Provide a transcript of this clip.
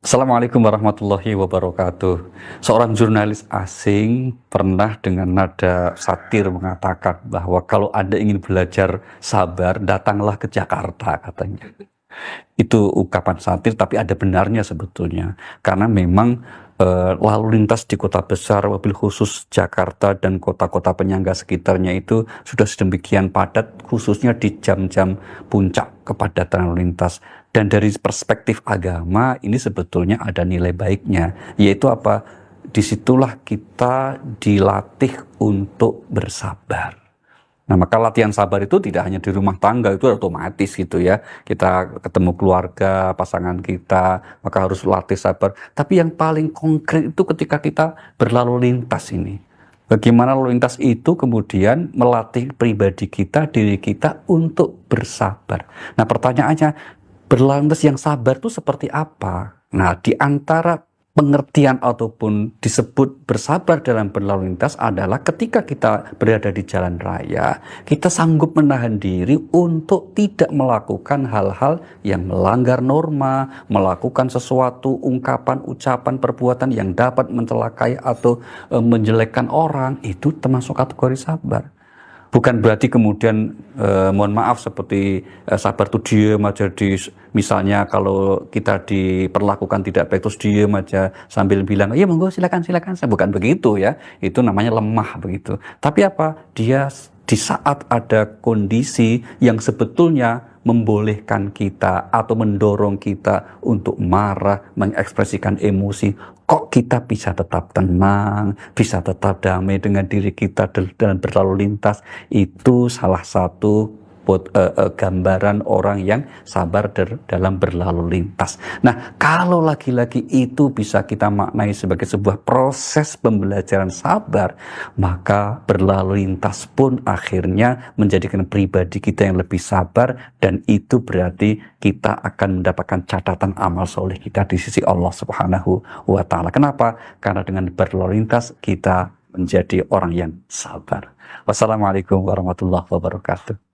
Assalamualaikum warahmatullahi wabarakatuh. Seorang jurnalis asing pernah dengan nada satir mengatakan bahwa kalau Anda ingin belajar sabar, datanglah ke Jakarta, katanya. Itu ungkapan satir, tapi ada benarnya sebetulnya. Karena memang lalu lintas di kota besar, wabil khusus Jakarta dan kota-kota penyangga sekitarnya itu sudah sedemikian padat, khususnya di jam-jam puncak kepadatan lalu lintas. Dan dari perspektif agama, ini sebetulnya ada nilai baiknya, yaitu apa? Disitulah kita dilatih untuk bersabar. Nah, maka latihan sabar itu tidak hanya di rumah tangga, itu otomatis gitu ya. Kita ketemu keluarga, pasangan kita, maka harus latih sabar. Tapi yang paling konkret itu ketika kita berlalu lintas ini. Bagaimana lalu lintas itu kemudian melatih pribadi kita, diri kita untuk bersabar. Nah, pertanyaannya, berlalu lintas yang sabar itu seperti apa? Nah, di antara pengertian ataupun disebut bersabar dalam berlalu lintas adalah ketika kita berada di jalan raya, kita sanggup menahan diri untuk tidak melakukan hal-hal yang melanggar norma, melakukan sesuatu ungkapan, ucapan, perbuatan yang dapat mencelakai atau menjelekkan orang, itu termasuk kategori sabar. Bukan berarti kemudian mohon maaf seperti sabar tuh diem aja misalnya kalau kita diperlakukan tidak baik terus diem aja sambil bilang iya monggo silakan, bukan begitu ya, itu namanya lemah begitu. Tapi apa, dia di saat ada kondisi yang sebetulnya membolehkan kita atau mendorong kita untuk marah, mengekspresikan emosi, kok kita bisa tetap tenang, bisa tetap damai dengan diri kita dalam berlalu lintas. Itu salah satu gambaran orang yang sabar dalam berlalu lintas. Nah, kalau lagi-lagi itu bisa kita maknai sebagai sebuah proses pembelajaran sabar, maka berlalu lintas pun akhirnya menjadikan pribadi kita yang lebih sabar, dan itu berarti kita akan mendapatkan catatan amal soleh kita di sisi Allah Subhanahu wa Ta'ala. Kenapa? Karena dengan berlalu lintas kita menjadi orang yang sabar. Wassalamualaikum warahmatullahi wabarakatuh.